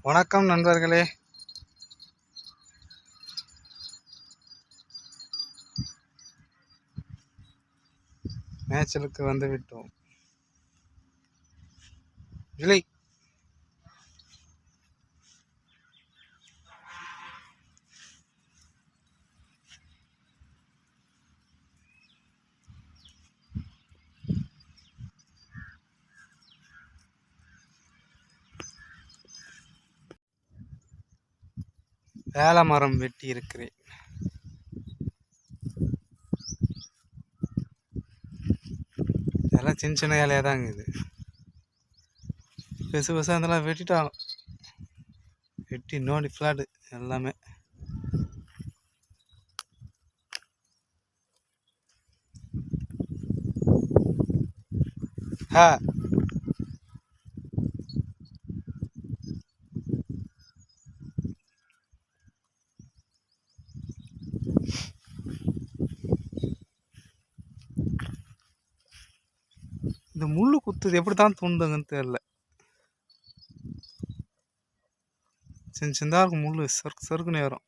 வணக்கம் நண்பர்களே. மேய்ச்சலுக்கு வந்து விட்டோம். இல்லை, வேலை மரம் வெட்டி இருக்கிறேன். இதெல்லாம் சின்ன சின்ன வேலையாக தான் இருக்குது. பெருசு பெருசாக இதெல்லாம் வெட்டிட்டாங்க. வெட்டி நோண்டி ஃப்ளாட்டு எல்லாமே. இந்த முள்ளு குத்துது எப்படி தான் தூண்டுங்கன்னு தெரியல. சின்ன சின்னதாக இருக்கும் முள்ளு, சறுக்கு சறுக்குன்னு ஏறும்.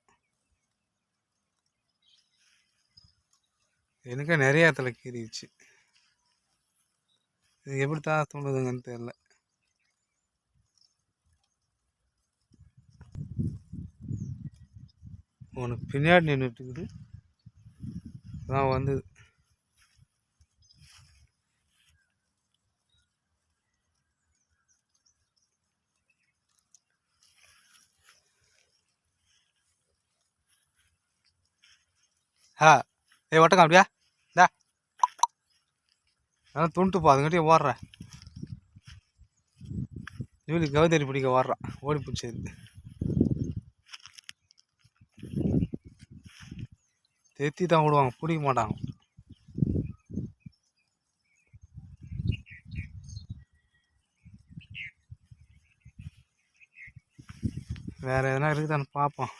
எனக்கே நிறைய இடத்துல கீறிடுச்சு. இது எப்படி தான் தூண்டுதுங்கன்னு தெரியல. உனக்கு பின்னாடி நின்றுட்டுக்குது தான் வந்து ஒட்டக்கம் அப்படியா டா அதான் துண்டுப்பா. அதுங்கிட்டே ஓடுறேன். ஜூலி கவுதரி பிடிக்க ஓடுறான். ஓடி பிடிச்சது தேத்தி தான் விடுவாங்க, பிடிக்க மாட்டாங்க. வேறு எதனா இருக்குதான்னு பார்ப்போம்.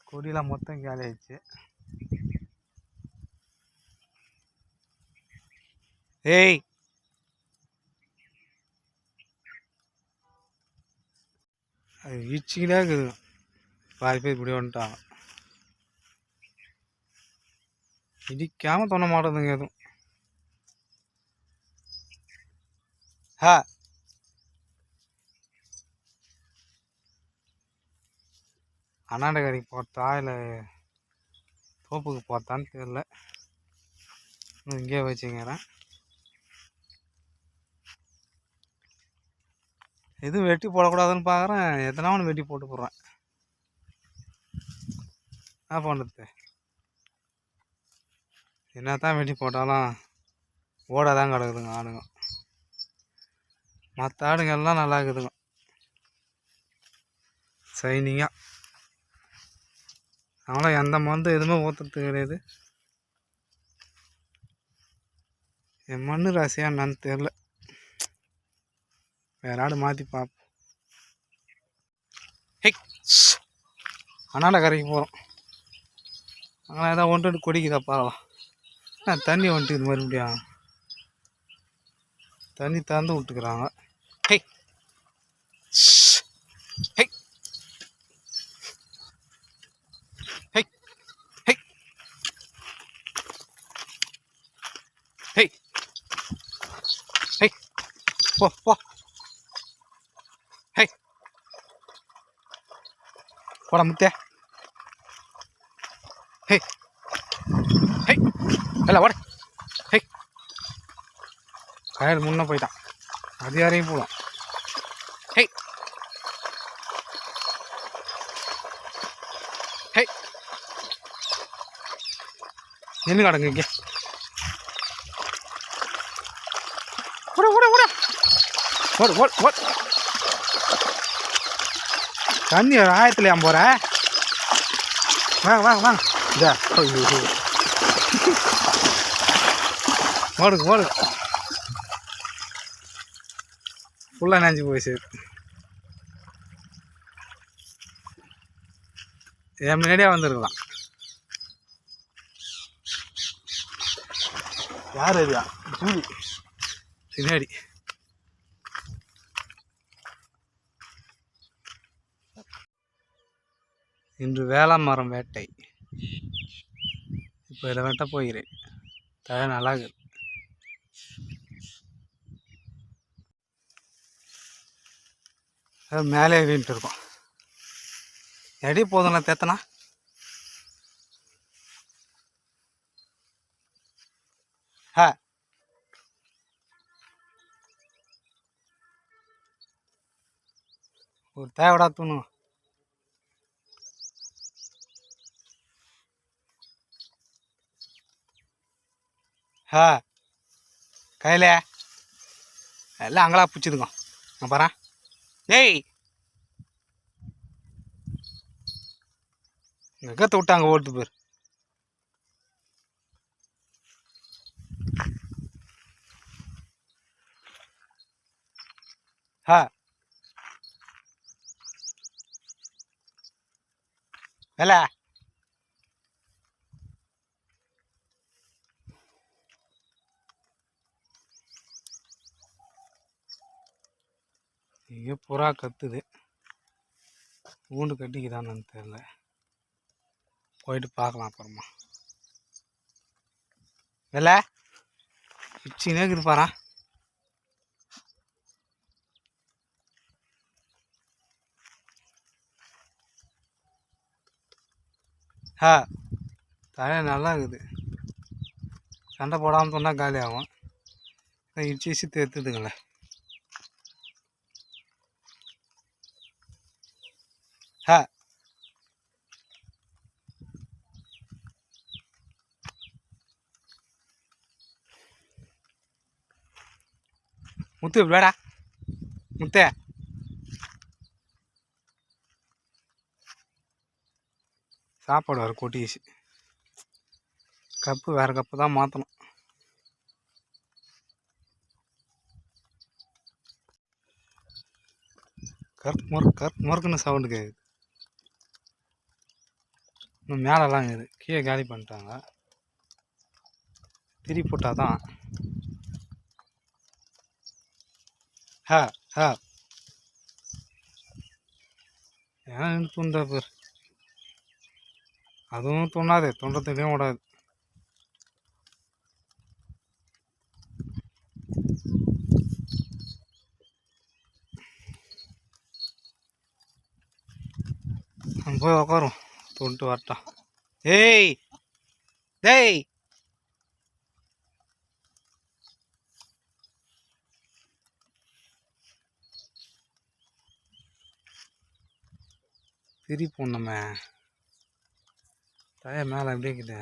கொடியெலாம் மொத்தம் காலி ஆயிடுச்சு. ஏய், அது இச்சிக்கிட்டே இருக்குது. பாதி பேர் இப்படி வந்துட்டாங்க. இடிக்காமல் தோண மாட்டேதுங்க எதுவும். அண்ணாண்டகரைக்கு போட்டா இல்லை தோப்புக்கு போட்டான்னு தெரியல. இங்கேயே வச்சுங்கிறேன். எதுவும் வெட்டி போடக்கூடாதுன்னு பார்க்குறேன். எத்தனா ஒன்று வெட்டி போட்டு போடுறேன். என்ன பண்ணுறது? என்ன தான் வெட்டி போட்டாலும் ஓட தான் கிடக்குதுங்க ஆடுங்க. மற்ற ஆடுங்கள்லாம் நல்லா இருக்குதுங்க, சைனிங்காக. அதனால் எந்த மருந்து எதுவுமே ஊற்றுறது கிடையாது. என் மண்ணு ராசியா என்னன்னு தெரில. வேற ஆடு மாற்றி பார்ப்போம். அண்ணாண்ட கரைக்கு போகிறோம். அங்கே ஏதாவது ஒன்று கொடிக்குதா பார்க்கலாம். தண்ணி வந்துட்டு இது மறுபடியும் தண்ணி திறந்து விட்டுக்கிறாங்க. ஹே ஹே ஹே ஹே ஹே ஹே போ போ. ஹே போட முத்தே. ஹே ஹே இல்லை ஓட. ஹே கயல் முன்னே போயிட்டான். அது யாரையும் போடும். ஹே ஹே நின்று கிடங்க இங்கே. ஓட ஓட ஓட ஓடு ஓடு ஓடு. தண்ணி ஆயத்துல ஏன் போகிற? வாங்க வாங்க வாங்க. இதா ஓடுங்க ஓடு. ஃபுல்லாக நினச்சி போயிடுச்சு. என் முன்னாடியே வந்துருக்கலாம். யார் அதுயா? ஜூலி பின்னாடி. இன்று வேளாமரம் வேட்டை. இப்போ இதை வெட்ட போகிறேன். தழை நல்லா இருக்குது. மேலே ஏறின்ட்டு இருக்கோம். எடி போதும்ல தேத்தனா. ஒரு தேவைடா தூணும். கையில் எல்லாம் அங்களா பிடிச்சிதுங்க. நான் பாரு. ஏய் கத்தை விட்டாங்க ஓட்டு பேர். வேலை இங்கே புறா கத்துது. ஊண்டு கட்டிக்குதான்னு தெரியல. போயிட்டு பார்க்கலாம் அப்புறமா. வேலை பிச்சினே இருக்குது பாரா. தலை நல்லா இருக்குது. சண்டை போடாமல் சொன்னால் காலி ஆகும். இடிச்சு இசித்து எடுத்துதுங்களே. முத்து விளையாடா முத்தே. சாப்பாடு வர கொட்டிச்சு. கப்பு வேறு கப்பு தான் மாற்றணும். கருக்கு முறுக்குன்னு சவுண்டு கேட்குது. இன்னும் மேலெல்லாம் இருக்குது. கீழே காலி பண்ணிட்டாங்க. திரி போட்டால் தான். ஏன் துண்டா பேர். அதுவும் தோணாது. தொண்டத்துலேயும் விடாது. போய் உக்காரும் தொண்டு வரட்டான். ஏய் டேய் திரி போடணுமே. தய மேலே அப்படியே இருக்குது.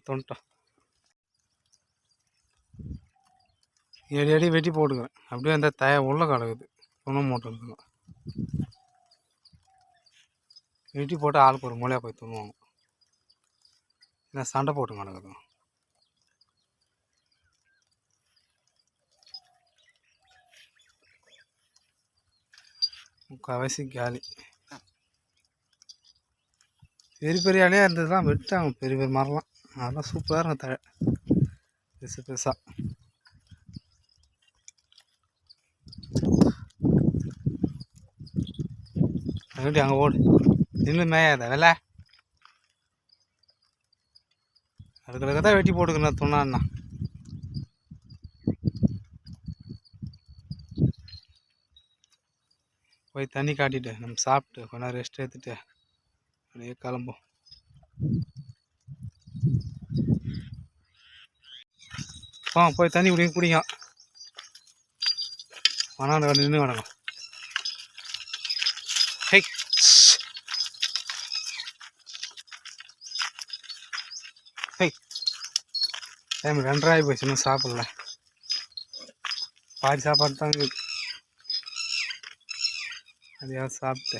தொண்டோம். 7 அடி வெட்டி போட்டுக்கிறேன். அப்படியே அந்த தய உள்ள கிடக்குது. துணை மூட்டை வெட்டி போட்டு ஆளுக்கு ஒரு மூலையாக போய் துணுவாங்க. இல்லை சண்டை போட்டு கிடக்குது. முக்கால்வாசி காலி. பெரிய பெரிய அலையாக இருந்ததுலாம் வெட்டாங்க. பெரிய பெரிய மரம்லாம் அதெல்லாம் சூப்பராக இருக்கும். தழை பெருசு பெருசாக. எப்படி அங்கே ஓடு நின்று மேயாத வேலை. அதுக்காக தான் வெட்டி போட்டுக்கணும் துணான்னா. போய் தண்ணி காட்டிட்டு நம்ம சாப்பிட்டு கொஞ்ச நேரம் ரெஸ்ட் எடுத்துட்டு அப்படியே கிளம்போம். போய் தண்ணி குடிங்க. வனாண்டு நின்று வணக்கம். ஹெய் ஹெய் டைம் 2:30 போயிடுச்சு. இன்னும் சாப்பிடல. பாதி சாப்பாடு தான் இருக்குது. அதையாவது சாப்பிட்டு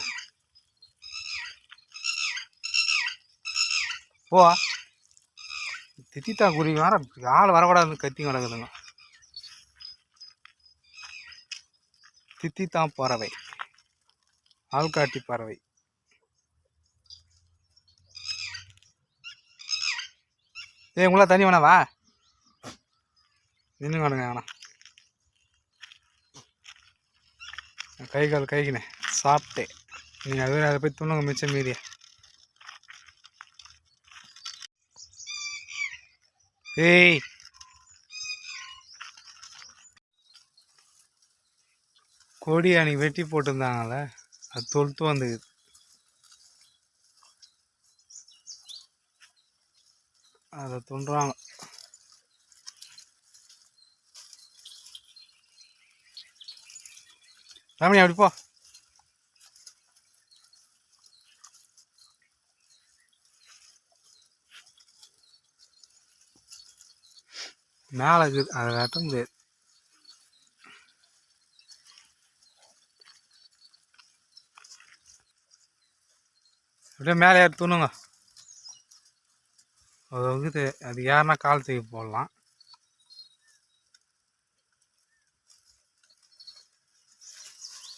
போ. திட்டித்தா குருவி வேற ஆள் வரக்கூடாதுன்னு கத்தி கிடக்குதுங்க. தித்தித்தான் பறவை. ஆள்காட்டி பறவை. உங்களா தண்ணி வேணாவா? நின்று வேணுங்க வேணாம். கை கால் கைக்கினேன் சாப்பிட்டேன். நீங்கள் அதுவே அதை போய் துண்ணுங்க மிச்சம் மீதியா. ஏய் கொடி அன்னைக்கு வெட்டி போட்டிருந்தாங்கல்ல, அது தொழுத்து வந்துக்குது. அதை துண்டுறாங்க. ரமணி அப்படி போ. மேலே இருக்குது, அதை வெட்ட முடியாது. அப்படியே மேலே ஏறி துணுங்க. அது இருக்குது, அது யாருன்னா கால் தூக்கி போடலாம்.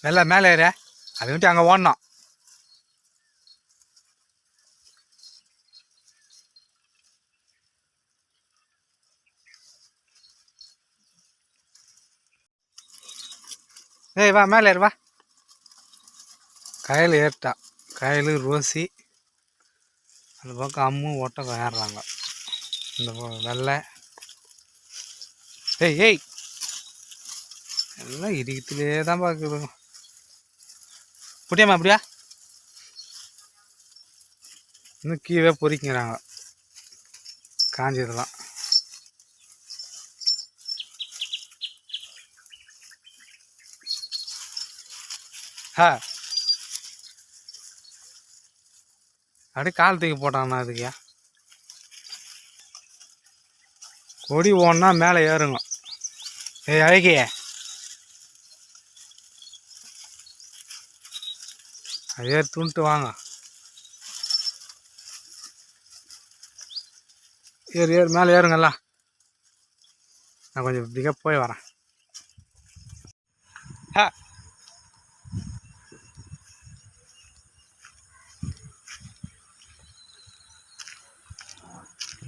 வெளில மேலே ஏற, அதை விட்டு அங்கே ஓடணும். ஏய் வா மேலே ஏறு வா. கையில் ஏறிட்டா. கையில் ரோசி, அந்த பக்கம் அம்மு ஒட்டகம் ஏறுறாங்க. இந்த வெள்ளை. ஏய் ஏய் எல்லாம் இடிக்கத்திலே தான் பார்க்குதுங்க. புட்டியாமா அப்படியா? இன்னும் கீழே பொறிக்கிறாங்க காஞ்சதெல்லாம். அப்படியே கால் தூக்கி போட்டாங்கண்ணா. அதுக்கு கொடி ஓடனா மேலே ஏறுங்க. ஏய் அழகிய, அது ஏறி துணிட்டு வாங்க. ஏறு ஏறு மேலே ஏறுங்கல்ல. நான் கொஞ்சம் இப்படிக்கா போய் வரேன்.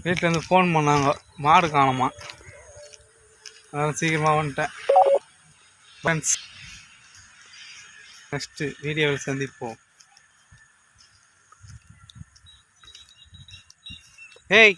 வீட்டிலேருந்து ஃபோன் பண்ணாங்க, மாடு காணுமா. அதனால் சீக்கிரமாக வந்துட்டேன். ஃப்ரெண்ட்ஸ், நெக்ஸ்ட்டு வீடியோவில் சந்திப்போம். ஏய்